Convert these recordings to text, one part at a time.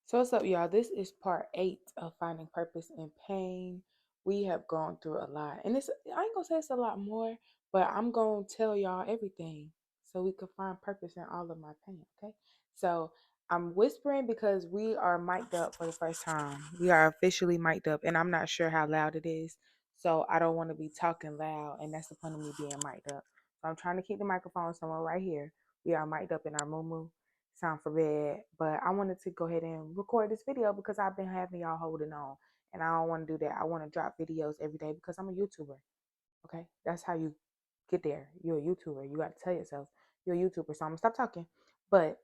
So what's up, y'all? This is part 8 of finding purpose in pain. We have gone through a lot, and I ain't gonna say it's a lot more, but I'm gonna tell y'all everything so we can find purpose in all of my pain. Okay, so I'm whispering because we are mic'd up for the first time. We are officially mic'd up, and I'm not sure how loud it is, so I don't want to be talking loud, and that's the point of me being mic'd up. So I'm trying to keep the microphone somewhere right here. We are mic'd up in our moo sound for bed, but I wanted to go ahead and record this video because I've been having y'all holding on, and I don't want to do that. I want to drop videos every day because I'm a YouTuber. Okay, that's how you get there. You're a YouTuber. You got to tell yourself you're a YouTuber. So I'm gonna stop talking. But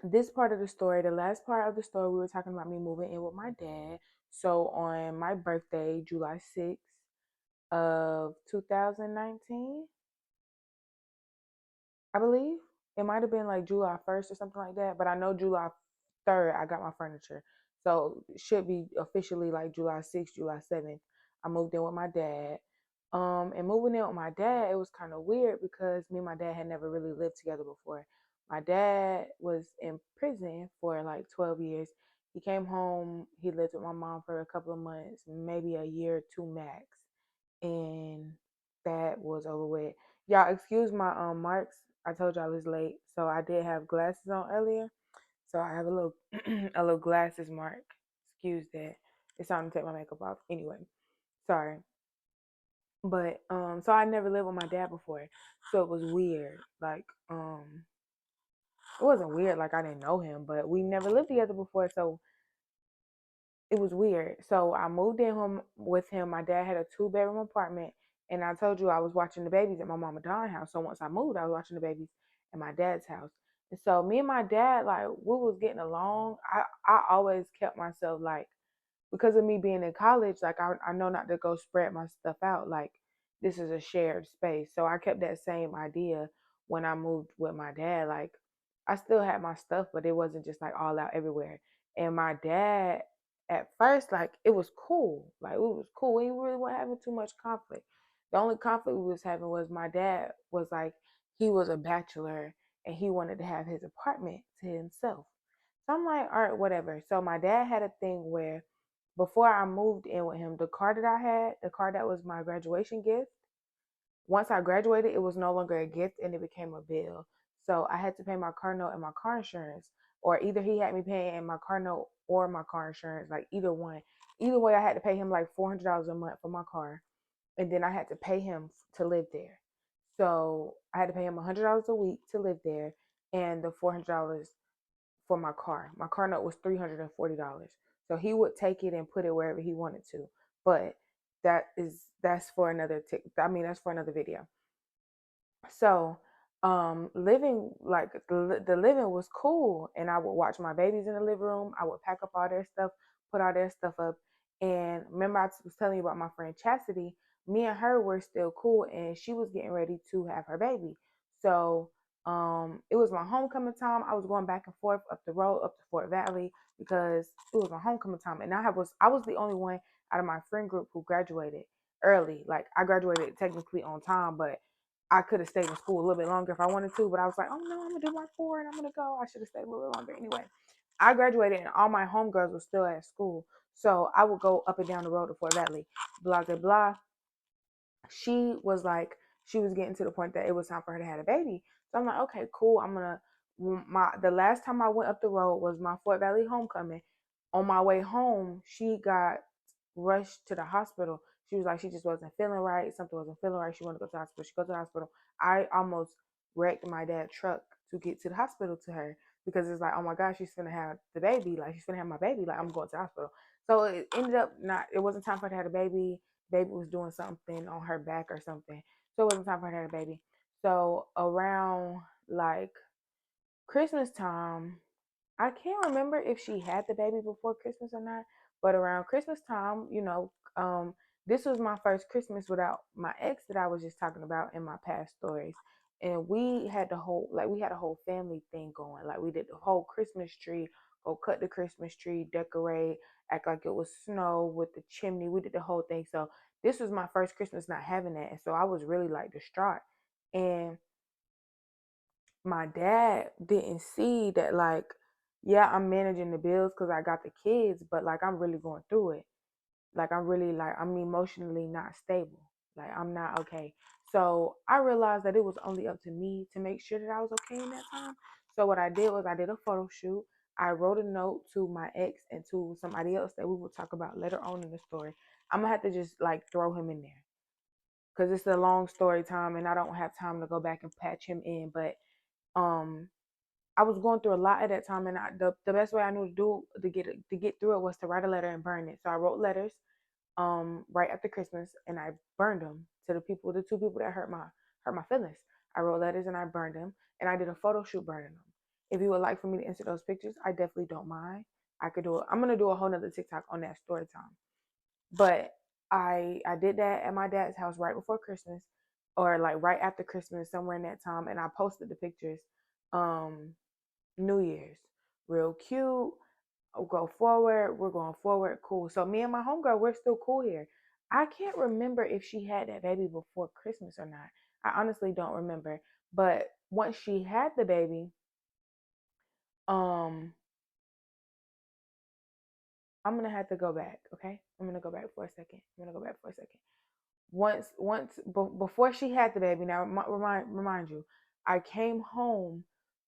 this part of the story, the last part of the story, we were talking about me moving in with my dad. So on my birthday, July 6th of 2019, I believe. It might have been like July 1st or something like that, but I know July 3rd I got my furniture. So it should be officially like July 6th, July 7th. I moved in with my dad. And moving in with my dad, it was kind of weird because me and my dad had never really lived together before. My dad was in prison for like 12 years. He came home, he lived with my mom for a couple of months, maybe a year or two max. And that was over with. Y'all excuse my marks. I told y'all it's late, so I did have glasses on earlier. So I have a little a little glasses mark. Excuse that. It's time to take my makeup off. Anyway, sorry. But so I never lived with my dad before. So it was weird. Like it wasn't weird like I didn't know him, but we never lived together before, so it was weird. So I moved in home with him. My dad had a 2-bedroom apartment, and I told you I was watching the babies at my mama Dawn's house. So once I moved, I was watching the babies at my dad's house. And so me and my dad, like, we was getting along. I always kept myself like, because of me being in college, like I know not to go spread my stuff out. Like, this is a shared space. So I kept that same idea when I moved with my dad. Like, I still had my stuff, but it wasn't just like all out everywhere. And my dad, at first, like, it was cool. Like, it was cool. We really weren't having too much conflict. The only conflict we was having was my dad was like, he was a bachelor and he wanted to have his apartment to himself. So I'm like, all right, whatever. So my dad had a thing where before I moved in with him, the car that I had, the car that was my graduation gift, once I graduated, it was no longer a gift and it became a bill. So I had to pay my car note and my car insurance, or either he had me paying my car note or my car insurance, like either one. Either way, I had to pay him like $400 a month for my car, and then I had to pay him to live there. So I had to pay him $100 a week to live there, and the $400 for my car. My car note was $340. So he would take it and put it wherever he wanted to. But that's for another that's for another video. So living like the living was cool, and I would watch my babies in the living room. I would pack up all their stuff, put all their stuff up. And remember, I was telling you about my friend Chastity. Me and her were still cool, and she was getting ready to have her baby. So it was my homecoming time. I was going back and forth up the road up to Fort Valley because it was my homecoming time, and I was the only one out of my friend group who graduated early. Like, I graduated technically on time, but I could have stayed in school a little bit longer if I wanted to, but I was like, oh no, I'm gonna do my 4 and I'm gonna go. I should have stayed a little bit longer anyway. I graduated and all my homegirls were still at school. So I would go up and down the road to Fort Valley, blah, blah, blah. She was like, she was getting to the point that it was time for her to have a baby. So I'm like, okay, cool. The last time I went up the road was my Fort Valley homecoming. On my way home, she got rushed to the hospital. She was like, she just wasn't feeling right. Something wasn't feeling right. She wanted to go to the hospital. She goes to the hospital. I almost wrecked my dad's truck to get to the hospital to her because it's like, oh my gosh, she's gonna have the baby. Like, she's gonna have my baby. Like, I'm going to the hospital. So it ended up not. It wasn't time for her to have a baby. Baby was doing something on her back or something. So it wasn't time for her to have a baby. So around like Christmas time, I can't remember if she had the baby before Christmas or not, but around Christmas time, this was my first Christmas without my ex that I was just talking about in my past stories. And we had a whole family thing going. Like, we did the whole Christmas tree, go cut the Christmas tree, decorate, act like it was snow with the chimney. We did the whole thing. So this was my first Christmas not having that. And so I was really like distraught. And my dad didn't see that, like, yeah, I'm managing the bills because I got the kids, but like I'm really going through it. Like I'm really like I'm emotionally not stable. Like I'm not okay. So I realized that it was only up to me to make sure that I was okay in that time. So what I did was I did a photo shoot. I wrote a note to my ex and to somebody else that we will talk about later on in the story. I'm gonna have to just like throw him in there because it's a long story time and I don't have time to go back and patch him in. But um I was going through a lot at that time, and the best way I knew to do to get through it was to write a letter and burn it. So I wrote letters right after Christmas, and I burned them to the two people that hurt my feelings. I wrote letters and I burned them, and I did a photo shoot burning them. If you would like for me to insert those pictures, I definitely don't mind. I could do it. I'm gonna do a whole nother TikTok on that story time. But I did that at my dad's house right before Christmas, or like right after Christmas, somewhere in that time, and I posted the pictures. Um, New Year's, real cute. I'll go forward. We're going forward. Cool. So me and my homegirl, we're still cool here. I can't remember if she had that baby before Christmas or not. I honestly don't remember. But once she had the baby, um, I'm gonna have to go back. Okay, I'm gonna go back for a second. I'm gonna go back for a second. Before she had the baby, now remind you, I came home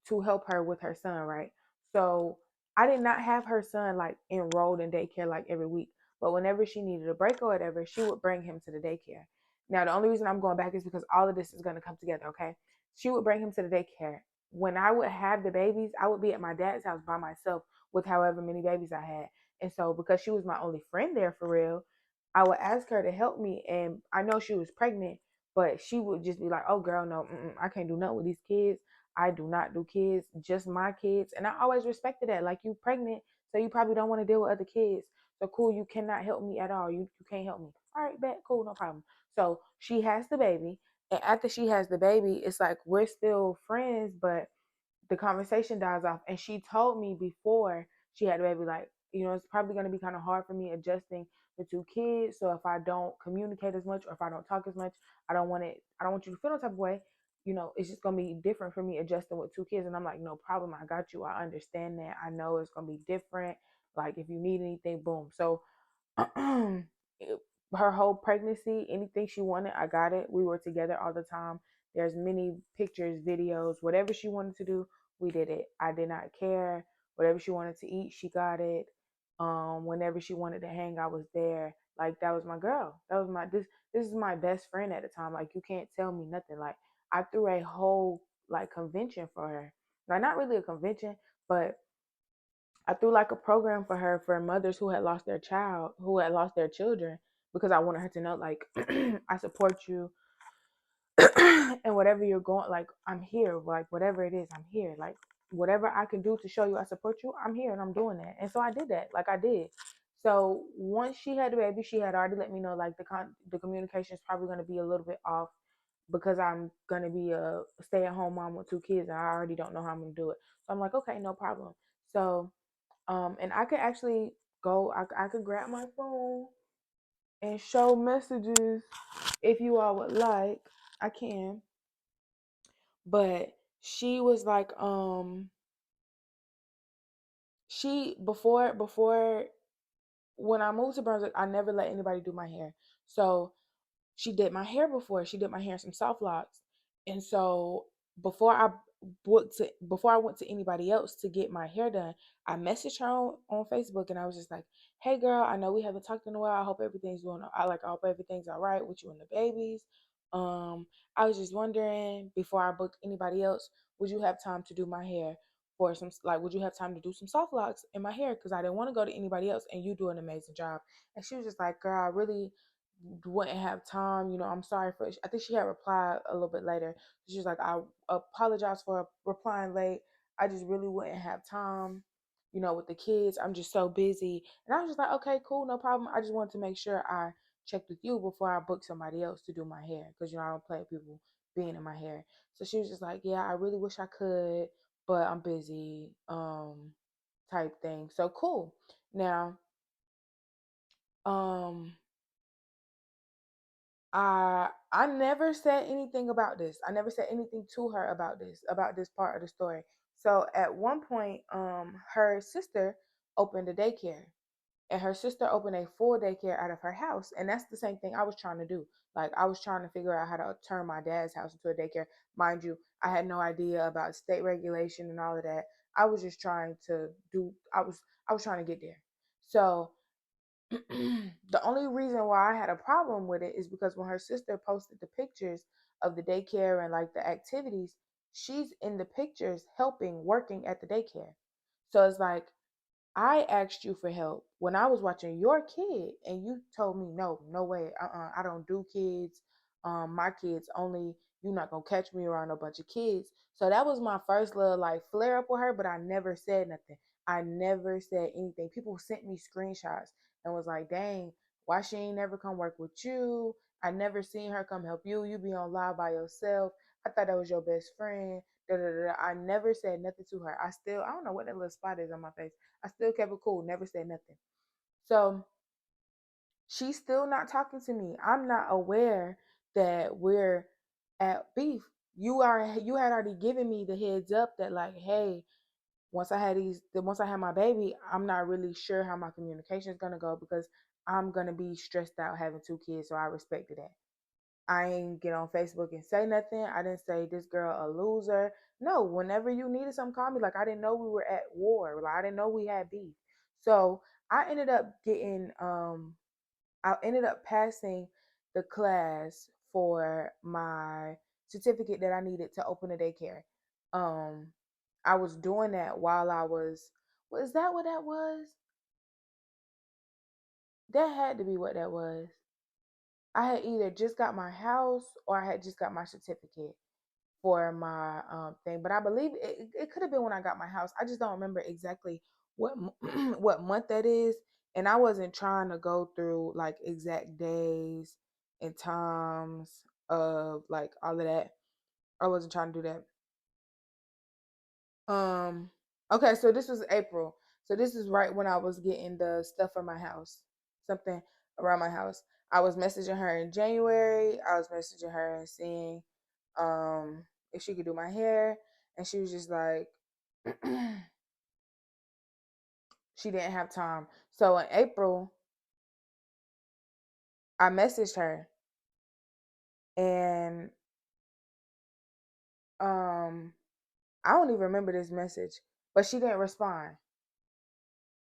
to help her with her son, right? So I did not have her son like enrolled in daycare like every week, but whenever she needed a break or whatever, she would bring him to the daycare. Now the only reason I'm going back is because all of this is going to come together. Okay, she would bring him to the daycare. When I would have the babies, I would be at my dad's house by myself with however many babies I had. And so because she was my only friend there for real, I would ask her to help me, and I know she was pregnant, but she would just be like, "Oh, girl, no, I can't do nothing with these kids. I do not do kids, just my kids." And I always respected that. Like, you pregnant, so you probably don't want to deal with other kids. So cool, you cannot help me at all. You can't help me. All right, bet, cool, no problem. So she has the baby, and after she has the baby, it's like we're still friends, but the conversation dies off. And she told me before she had a baby, like, it's probably going to be kind of hard for me adjusting the two kids. So if I don't communicate as much or if I don't talk as much, I don't want you to feel no type of way. It's just going to be different for me adjusting with two kids. And I'm like, no problem. I got you. I understand that. I know it's going to be different. Like, if you need anything, boom. So her whole pregnancy, anything she wanted, I got it. We were together all the time. There's many pictures, videos, whatever she wanted to do, we did it. I did not care. Whatever she wanted to eat, she got it. Whenever she wanted to hang, I was there. Like, that was my girl. That was my this is my best friend at the time. Like, you can't tell me nothing. Like, I threw a whole like convention for her. Like, not really a convention, but I threw like a program for her for mothers who had lost their children, because I wanted her to know, like, I support you. And whatever you're going, like, I'm here. Like, whatever it is, I'm here. Like, whatever I can do to show you I support you, I'm here and I'm doing that. And so I did that. Like, I did. So once she had the baby, she had already let me know, like, the communication is probably going to be a little bit off because I'm going to be a stay-at-home mom with two kids and I already don't know how I'm going to do it. So I'm like, okay, no problem. So and I could actually I could grab my phone and show messages if you all would like. I can. But she was like, she before when I moved to Brunswick, I never let anybody do my hair. So she did my hair before. She did my hair in some soft locks. And so before I before I went to anybody else to get my hair done, I messaged her on Facebook and I was just like, "Hey girl, I know we haven't talked in a while. I hope everything's going I hope everything's all right with you and the babies. I was just wondering, before I book anybody else, would you have time to do my hair for some, like, would you have time to do some soft locks in my hair? Because I didn't want to go to anybody else and you do an amazing job." And she was just like, "Girl, I really wouldn't have time. I'm sorry for." I think she had replied a little bit later. She was like, "I apologize for replying late. I just really wouldn't have time, with the kids. I'm just so busy." And I was just like, "Okay, cool, no problem. I just wanted to make sure I checked with you before I book somebody else to do my hair, because I don't play with people being in my hair." So she was just like, "Yeah, I really wish I could, but I'm busy." Type thing. So cool. Now, um I never said anything about this. I never said anything to her about this part of the story. So at one point, her sister opened a daycare, and her sister opened a full daycare out of her house. And that's the same thing I was trying to do. Like, I was trying to figure out how to turn my dad's house into a daycare. Mind you, I had no idea about state regulation and all of that. I was just trying to do. I was trying to get there. So the only reason why I had a problem with it is because when her sister posted the pictures of the daycare and like the activities, she's in the pictures helping, working at the daycare. So it's like, I asked you for help when I was watching your kid, and you told me no, no way, I don't do kids. My kids only. You're not gonna catch me around a bunch of kids. So that was my first little like flare up with her, but I never said nothing. I never said anything. People sent me screenshots and was like, "Dang, why she ain't never come work with you? I never seen her come help you. You be on live by yourself. I thought that was your best friend." Da, da, da, da. I never said nothing to her. I don't know what that little spot is on my face. I still kept it cool, never said nothing. So she's still not talking to me. I'm not aware that we're at beef. You had already given me the heads up that like, hey, once I had my baby, I'm not really sure how my communication is gonna go because I'm gonna be stressed out having two kids. So I respected that. I ain't get on Facebook and say nothing. I didn't say this girl a loser. No, whenever you needed something, call me. Like, I didn't know we were at war. Like, I didn't know we had beef. So I ended up I ended up passing the class for my certificate that I needed to open a daycare. Um, I was doing that while I was that what that was? That had to be what that was. I had either just got my house or I had just got my certificate for my thing. But I believe it could have been when I got my house. I just don't remember exactly what what month that is. And I wasn't trying to go through like exact days and times of like all of that. I wasn't trying to do that. Okay, so this was April. So this is right when I was getting the stuff for my house. Something around my house. I was messaging her in January. I was messaging her and seeing if she could do my hair, and she was just like she didn't have time. So in April, I messaged her, and um I don't even remember this message, but she didn't respond.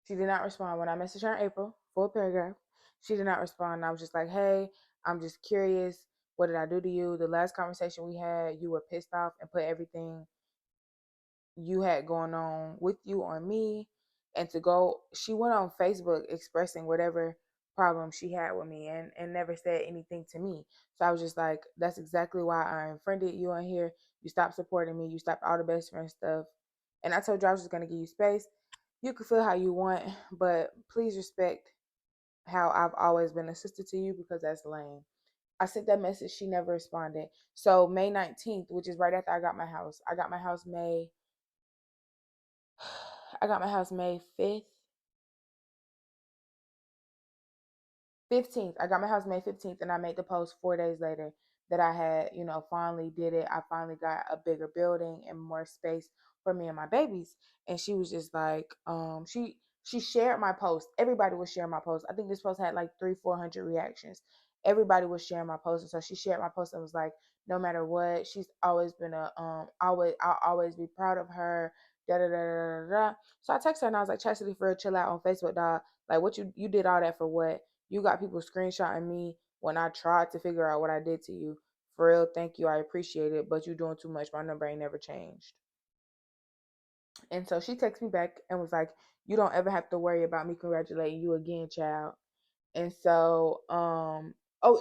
She did not respond when I messaged her in April, full paragraph. She did not respond. I was just like, hey, I'm just curious. What did I do to you? The last conversation we had, you were pissed off and put everything you had going on with you on me. And to go, she went on Facebook expressing whatever problem she had with me and never said anything to me. So I was just like, that's exactly why I unfriended you on here. You stopped supporting me. You stopped all the best friend stuff. And I told you I was just going to give you space. You can feel how you want, but please respect how I've always been a sister to you because that's lame. I sent that message. She never responded. So May 19th, which is right after I got my house. I got my house May 5th. 15th. I got my house May 15th, and I made the post 4 days later that I had, finally did it. I finally got a bigger building and more space for me and my babies. And she was just like, she shared my post. Everybody was sharing my post. I think this post had like 300-400 reactions. Everybody was sharing my post, and so she shared my post and was like, no matter what, she's always been I'll always be proud of her. Da da da da da. So I texted her and I was like, Chastity, for real, chill out on Facebook, dog. Like, what you did all that for what? You got people screenshotting me when I tried to figure out what I did to you. For real, thank you. I appreciate it. But you doing too much. My number ain't never changed. And so she texted me back and was like, you don't ever have to worry about me congratulating you again, child. And so,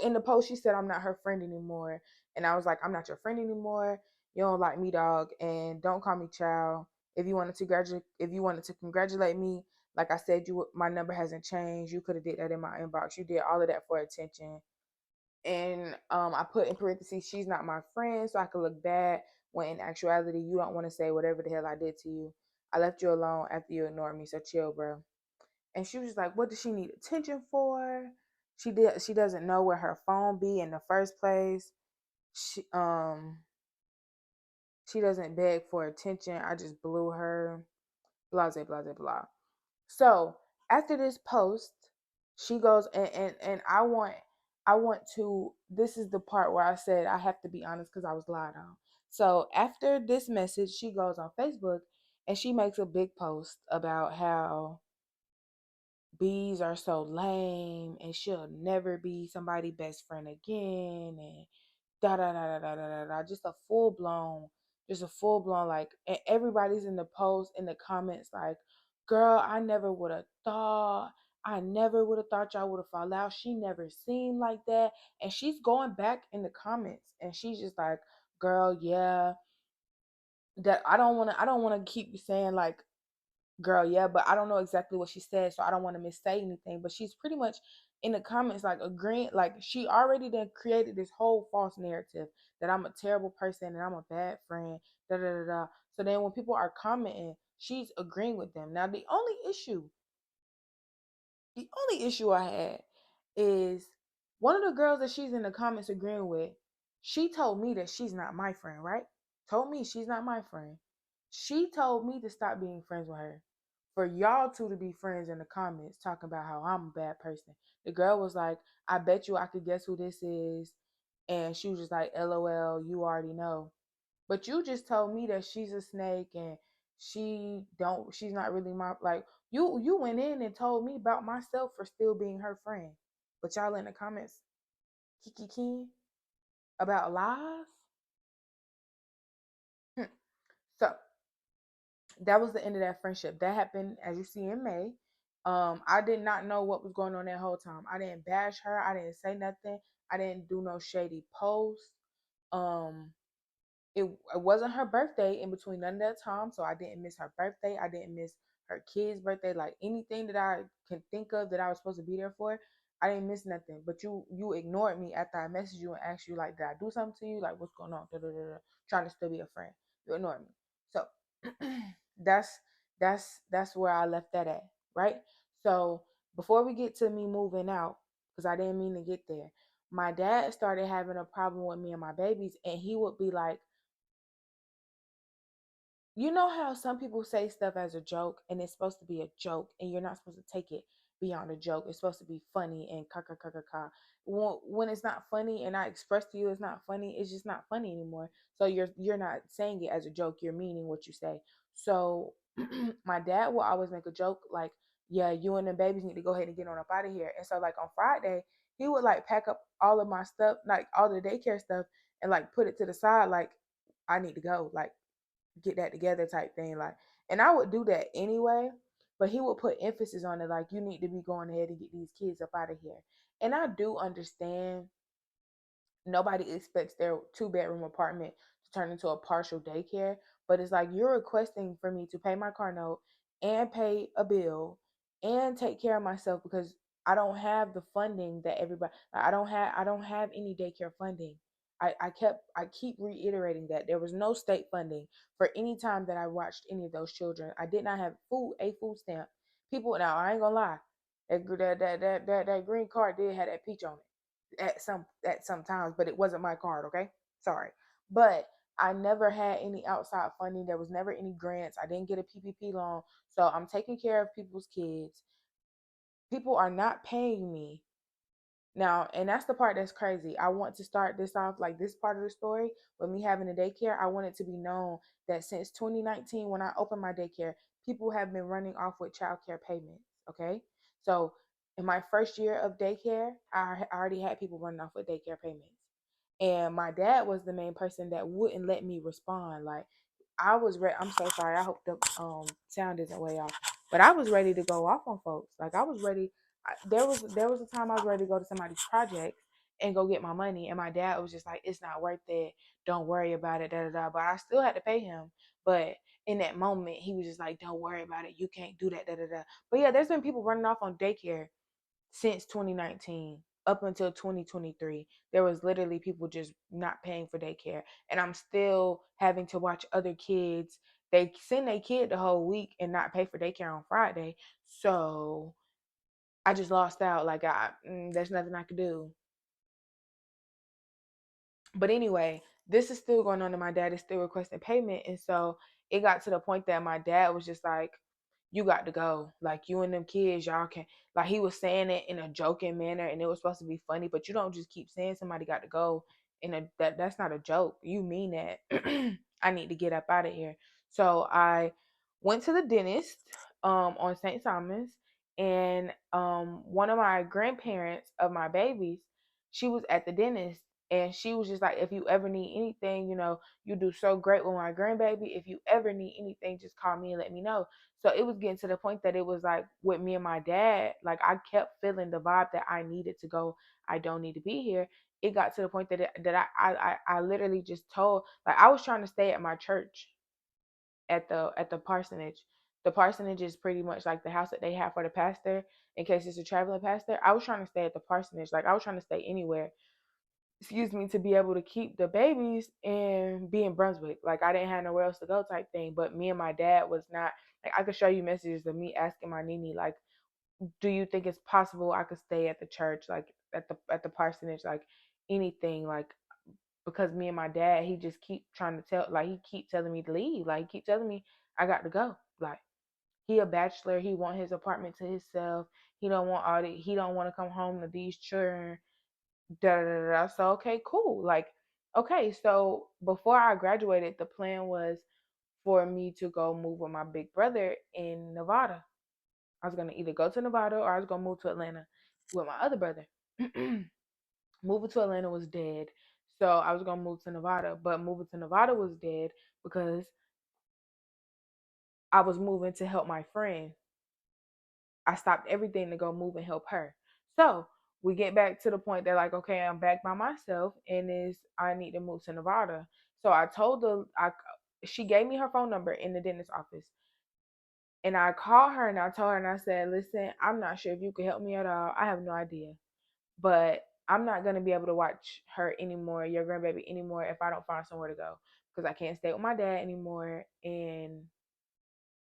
in the post, she said, I'm not her friend anymore. And I was like, I'm not your friend anymore. You don't like me, dog. And don't call me child. If you wanted to congratulate me, like I said, my number hasn't changed. You could have did that in my inbox. You did all of that for attention. And I put in parentheses, she's not my friend, so I could look bad when in actuality you don't want to say whatever the hell I did to you. I left you alone after you ignored me, so chill, bro. And she was like, what does she need attention for? She doesn't know where her phone be in the first place. She She doesn't beg for attention. I just blew her. Blah, blah, blah, blah. So after this post, she goes and I want to, this is the part where I said I have to be honest because I was lied on. So after this message, she goes on Facebook and she makes a big post about how bees are so lame and she'll never be somebody's best friend again and da da da da da da da da. Just a full blown like, and everybody's in the post in the comments like, girl, I never would have thought. I never would have thought y'all would have fallen out. She never seemed like that. And she's going back in the comments and she's just like, girl, yeah, that I don't wanna keep saying like, girl, yeah, but I don't know exactly what she said, so I don't want to missay anything. But she's pretty much in the comments like agreeing, like she already then created this whole false narrative that I'm a terrible person and I'm a bad friend, da da da da. So then when people are commenting, she's agreeing with them. Now the only issue I had is one of the girls that she's in the comments agreeing with, she told me that she's not my friend, right? Told me she's not my friend. She told me to stop being friends with her. For y'all two to be friends in the comments talking about how I'm a bad person. The girl was like, I bet you I could guess who this is. And she was just like, LOL, you already know. But you just told me that she's a snake and she's not really my, like, you went in and told me about myself for still being her friend. But y'all in the comments kiki about lies. So that was the end of that friendship. That happened, as you see, in May. I did not know what was going on that whole time. I didn't bash her. I didn't say nothing. I didn't do no shady posts. Um, it wasn't her birthday in between none of that time, so I didn't miss her birthday. I didn't miss her kid's birthday. Like anything that I can think of that I was supposed to be there for, I didn't miss nothing. But you ignored me after I messaged you and asked you like, did I do something to you? Like, what's going on? Da, da, da, da. Trying to still be a friend. You ignored me. So that's that's where I left that at, right? So before we get to me moving out, because I didn't mean to get there, my dad started having a problem with me and my babies, and he would be like, you know how some people say stuff as a joke and it's supposed to be a joke and you're not supposed to take it beyond a joke. It's supposed to be funny and ka ka ka ka ka. When it's not funny and I express to you it's not funny, it's just not funny anymore. So you're not saying it as a joke. You're meaning what you say. So my dad will always make a joke like, "Yeah, you and the babies need to go ahead and get on up out of here." And so like on Friday, he would like pack up all of my stuff, like all the daycare stuff, and like put it to the side, like I need to go. Like get that together type thing. Like, and I would do that anyway, but he would put emphasis on it, like, you need to be going ahead and get these kids up out of here. And I do understand nobody expects their 2 bedroom apartment to turn into a partial daycare, but it's like you're requesting for me to pay my car note and pay a bill and take care of myself because I don't have the funding that everybody, I don't have any daycare funding. I keep reiterating that there was no state funding for any time that I watched any of those children. I did not have a food stamp. People, now I ain't gonna lie, that green card did have that peach on it at some times, but it wasn't my card, okay? Sorry. But I never had any outside funding. There was never any grants. I didn't get a PPP loan. So I'm taking care of people's kids. People are not paying me now, and that's the part that's crazy. I want to start this off like this part of the story with me having a daycare. I want it to be known that since 2019, when I opened my daycare, people have been running off with child care payments. Okay. So in my first year of daycare, I already had people running off with daycare payments. And my dad was the main person that wouldn't let me respond. Like I was ready. I'm so sorry. I hope the sound isn't way off. But I was ready to go off on folks. Like I was ready. There was a time I was ready to go to somebody's project and go get my money, and my dad was just like, "It's not worth it. Don't worry about it." Da da da. But I still had to pay him. But in that moment, he was just like, "Don't worry about it. You can't do that." Da da da. But yeah, there's been people running off on daycare since 2019 up until 2023. There was literally people just not paying for daycare, and I'm still having to watch other kids. They send their kid the whole week and not pay for daycare on Friday. So I just lost out. Like there's nothing I could do. But anyway, this is still going on and my dad is still requesting payment. And so it got to the point that my dad was just like, you got to go. Like, you and them kids, y'all can, like, he was saying it in a joking manner and it was supposed to be funny, but you don't just keep saying somebody got to go in a, that's not a joke. You mean that. I need to get up out of here. So I went to the dentist on St. Thomas, and one of my grandparents of my babies, she was at the dentist, and she was just like, if you ever need anything, you know, you do so great with my grandbaby. If you ever need anything, just call me and let me know. So it was getting to the point that it was like with me and my dad, like I kept feeling the vibe that I needed to go. I don't need to be here. It got to the point that I literally just told, like, I was trying to stay at my church at the parsonage. The parsonage is pretty much like the house that they have for the pastor in case it's a traveling pastor. I was trying to stay at the parsonage. Like, I was trying to stay anywhere, excuse me, to be able to keep the babies and be in Brunswick. Like, I didn't have nowhere else to go type thing. But me and my dad was not, like, I could show you messages of me asking my Nini, like, do you think it's possible I could stay at the church, like at the parsonage, like anything, like, because me and my dad, he just keep trying to tell, like, he keep telling me to leave, like, he keep telling me I got to go. Like, he a bachelor, he want his apartment to himself, he don't want all the, he don't want to come home to these children, da da da da. So okay, cool. Like, okay, so before I graduated, the plan was for me to go move with my big brother in Nevada. I was gonna either go to Nevada or I was gonna move to Atlanta with my other brother. Moving to Atlanta was dead. So I was gonna move to Nevada, but moving to Nevada was dead because I was moving to help my friend. I stopped everything to go move and help her. So we get back to the point that, like, okay, I'm back by myself and is I need to move to Nevada. So I told her, she gave me her phone number in the dentist office. And I called her and I told her and I said, listen, I'm not sure if you can help me at all. I have no idea. But I'm not gonna be able to watch her anymore, your grandbaby anymore, if I don't find somewhere to go. Because I can't stay with my dad anymore, and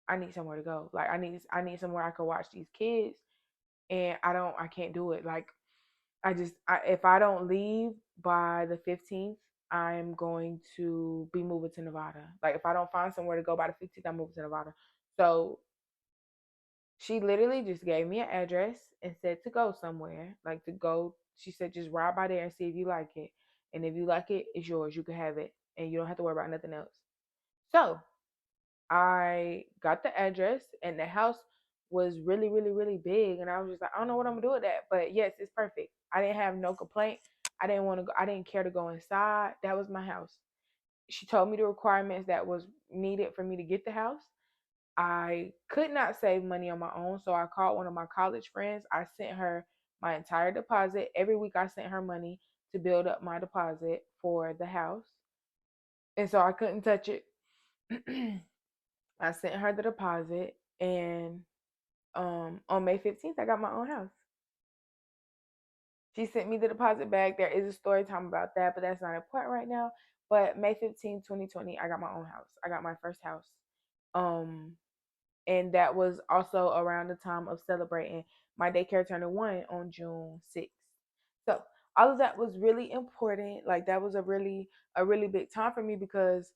I need somewhere to go. Like, I need somewhere I can watch these kids, and I can't do it. Like, if I don't leave by the 15th, I'm going to be moving to Nevada. Like, if I don't find somewhere to go by the 15th, I'm moving to Nevada. So she literally just gave me an address and said to go somewhere, like to go. She said, just ride by there and see if you like it. And if you like it, it's yours. You can have it. And you don't have to worry about nothing else. So I got the address, and the house was really, really, really big. And I was just like, I don't know what I'm going to do with that. But yes, it's perfect. I didn't have no complaint. I didn't want to go. I didn't care to go inside. That was my house. She told me the requirements that was needed for me to get the house. I could not save money on my own, so I called one of my college friends. I sent her my entire deposit. Every week I sent her money to build up my deposit for the house. And so I couldn't touch it. I sent her the deposit, and on May 15th I got my own house. She sent me the deposit back. There is a story time about that, but that's not important right now. But May 15th, 2020, I got my own house. I got my first house. Um and that was also around the time of celebrating my daycare turning 1 on June 6th. So all of that was really important. Like, that was a really big time for me because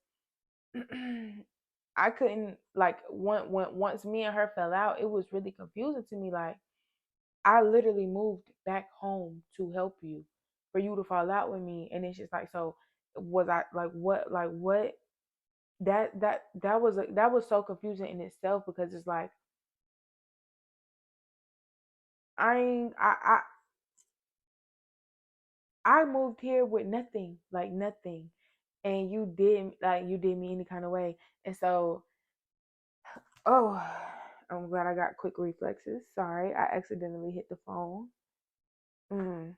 I couldn't, like, once me and her fell out, it was really confusing to me. Like, I literally moved back home to help you, for you to fall out with me, and it's just like, so was I like what that was so confusing in itself, because it's like I I I moved here with nothing, like nothing, and you did me any kind of way, and so, oh, I'm glad I got quick reflexes. Sorry, I accidentally hit the phone. Mm.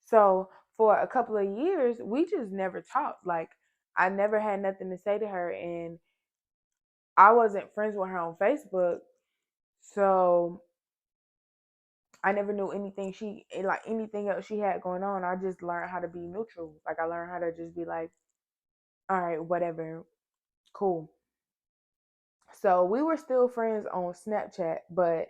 So for a couple of years, we just never talked. Like, I never had nothing to say to her, and I wasn't friends with her on Facebook, so I never knew anything like anything else she had going on. I just learned how to be neutral. Like, I learned how to just be like, all right, whatever, cool. So we were still friends on Snapchat, but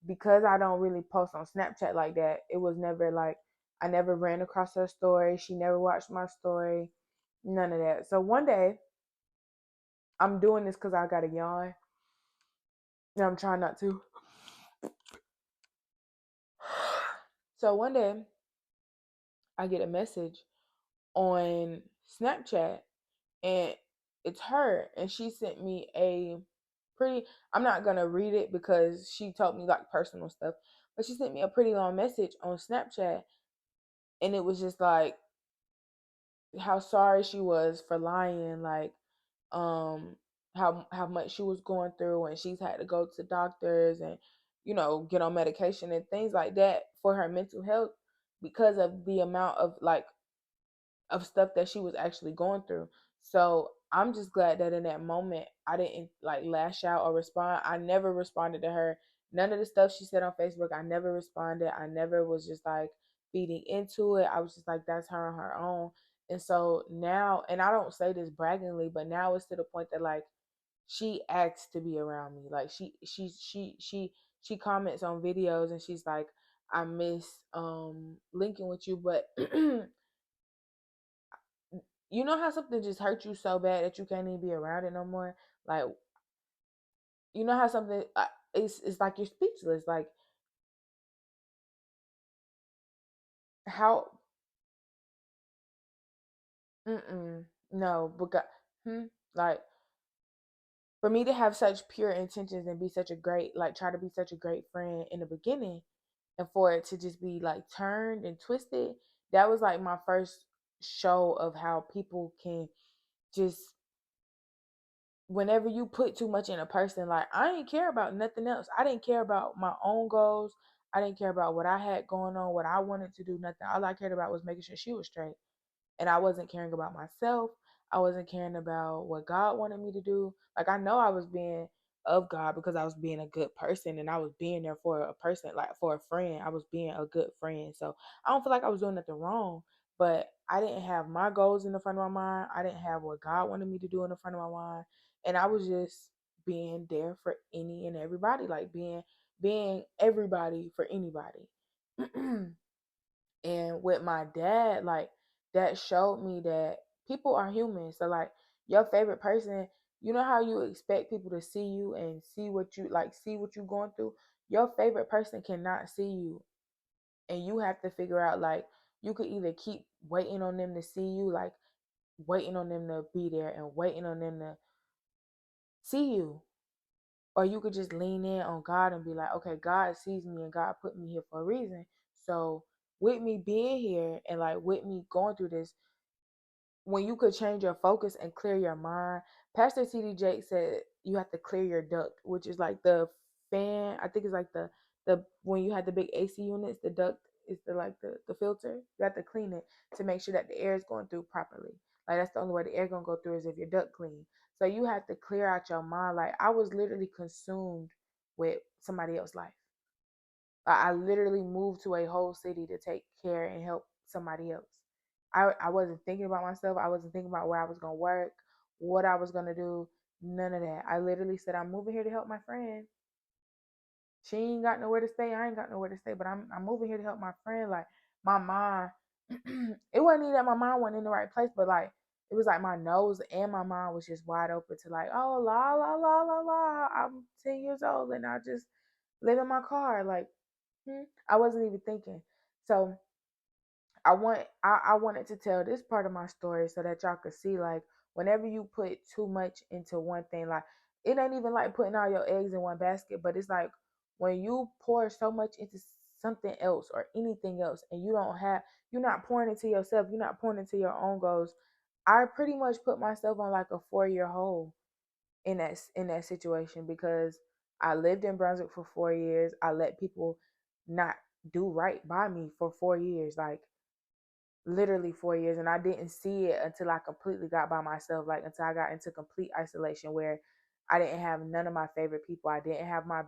because I don't really post on Snapchat like that, it was never like I never ran across her story. She never watched my story. None of that. So one day, I'm doing this because I got a yawn. And I'm trying not to. So one day, I get a message on Snapchat, and it's her, and she sent me a pretty, I'm not gonna read it because she told me like personal stuff, but she sent me a pretty long message on Snapchat, and it was just like how sorry she was for lying, like um how much she was going through, and she's had to go to doctors and get on medication and things like that for her mental health because of the amount of like of stuff that she was actually going through. So I'm just glad that in that moment I didn't like lash out or respond. I never responded to her. None of the stuff she said on Facebook, I never responded. I never was just like feeding into it. I was just like, that's her on her own. And so now, and I don't say this braggingly, but now it's to the point that like she asks to be around me. Like she comments on videos and she's like, I miss linking with you, but you know how something just hurt you so bad that you can't even be around it no more. Like you know how something it's like you're speechless. Like how no, because like for me to have such pure intentions and be such a great like try to be such a great friend in the beginning, and for it to just be like turned and twisted, that was like my first show of how people can just whenever you put too much in a person, like I didn't care about nothing else. I didn't care about my own goals. I didn't care about what I had going on, what I wanted to do, nothing. All I cared about was making sure she was straight. And I wasn't caring about myself. I wasn't caring about what God wanted me to do. Like I know I was being of God because I was being a good person and I was being there for a person, like for a friend. I was being a good friend. So I don't feel like I was doing nothing wrong, but I didn't have my goals in the front of my mind. I didn't have what God wanted me to do in the front of my mind. And I was just being there for any and everybody, like being everybody for anybody. And with my dad, like that showed me that people are human. So like your favorite person, you know how you expect people to see you and see what you like, see what you're going through. Your favorite person cannot see you, and you have to figure out like you could either keep waiting on them to see you, like waiting on them to be there and waiting on them to see you, or you could just lean in on God and be like, okay, God sees me and God put me here for a reason. So with me being here and like with me going through this, when you could change your focus and clear your mind, Pastor TD Jake said you have to clear your duct, which is like the fan. I think it's like the when you had the big AC units, the duct is the like the filter. You have to clean it to make sure that the air is going through properly. Like that's the only way the air gonna go through is if your duct clean. So you have to clear out your mind. Like I was literally consumed with somebody else's life. I literally moved to a whole city to take care and help somebody else. I wasn't thinking about myself. I wasn't thinking about where I was going to work, what I was going to do, none of that. I literally said, I'm moving here to help my friend. She ain't got nowhere to stay. I ain't got nowhere to stay, but I'm moving here to help my friend. Like my mind, it wasn't even that my mind wasn't in the right place, but like it was like my nose and my mind was just wide open to like, oh la la la la la. I'm 10 years old and I just live in my car. Like I wasn't even thinking. So I wanted to tell this part of my story so that y'all could see like whenever you put too much into one thing, like it ain't even like putting all your eggs in one basket, but it's like when you pour so much into something else or anything else and you're not pouring into yourself, you're not pouring into your own goals. I pretty much put myself on like a 4-year hole in that situation because I lived in Brunswick for 4 years. I let people not do right by me for 4 years. Like literally 4 years, and I didn't see it until I completely got by myself, like until I got into complete isolation where I didn't have none of my favorite people. I didn't have my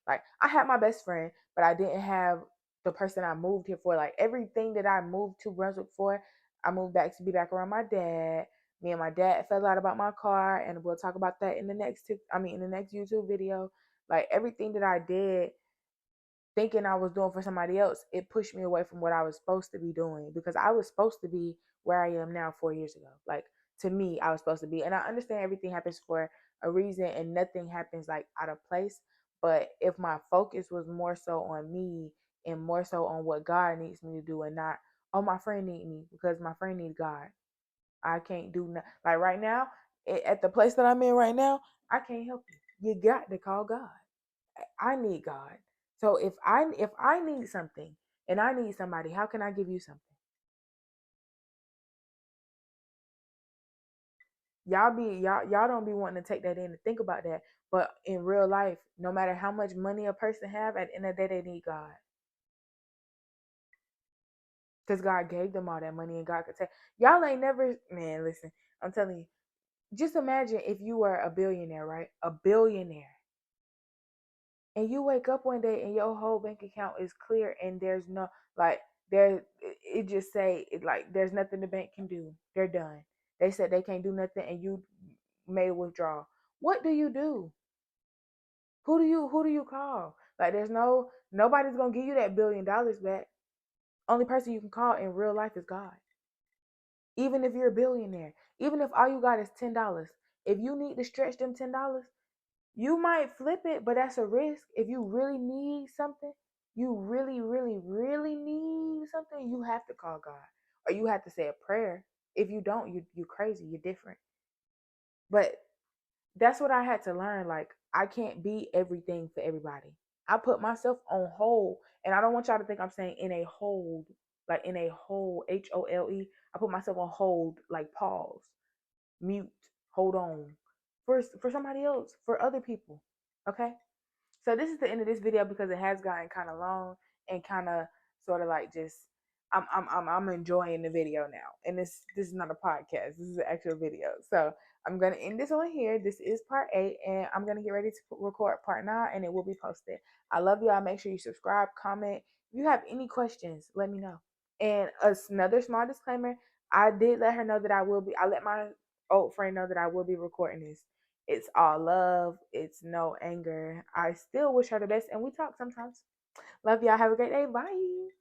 like I had my best friend, but I didn't have the person I moved here for. Like everything that I moved to Brunswick for, I moved back to be back around my dad. Me and my dad fell out about my car, and we'll talk about that in the next in the next YouTube video. Like everything that I did thinking I was doing for somebody else, it pushed me away from what I was supposed to be doing because I was supposed to be where I am now 4 years ago. Like, to me, I was supposed to be. And I understand everything happens for a reason and nothing happens like out of place. But if my focus was more so on me and more so on what God needs me to do and not, oh, my friend need me, because my friend needs God. I can't do nothing. Like right now, at the place that I'm in right now, I can't help you. You got to call God. I need God. So if I need something and I need somebody, how can I give you something? Y'all don't be wanting to take that in and think about that. But in real life, no matter how much money a person have, at the end of the day, they need God. Because God gave them all that money and God could take. Y'all ain't never, man, listen, I'm telling you, just imagine if you were a billionaire, right? A billionaire. And you wake up one day and your whole bank account is clear and there's no, like, there, it just say, it, like, there's nothing the bank can do. They're done. They said they can't do nothing and you made a withdrawal. What do you do? Who do you call? Like, there's nobody's gonna give you that $1 billion back. Only person you can call in real life is God. Even if you're a billionaire, even if all you got is $10, if you need to stretch them $10, you might flip it, but that's a risk. If you really need something, you really, really, really need something, you have to call God. Or you have to say a prayer. If you don't, you crazy, you're different. But that's what I had to learn. Like, I can't be everything for everybody. I put myself on hold, and I don't want y'all to think I'm saying in a hold, like in a hold, HOLE. I put myself on hold, like pause, mute, hold on, for somebody else, for other people. Okay. So this is the end of this video because it has gotten kind of long and kind of sort of like just I'm enjoying the video now. And this is not a podcast. This is an actual video. So I'm gonna end this on here. This is part 8, and I'm gonna get ready to record part 9, and it will be posted. I love y'all. Make sure you subscribe, comment. If you have any questions, let me know. And another small disclaimer: I did let her know that I will be. I let my old friend know that I will be recording this. It's all love. It's no anger. I still wish her the best, and we talk sometimes. Love y'all. Have a great day. Bye.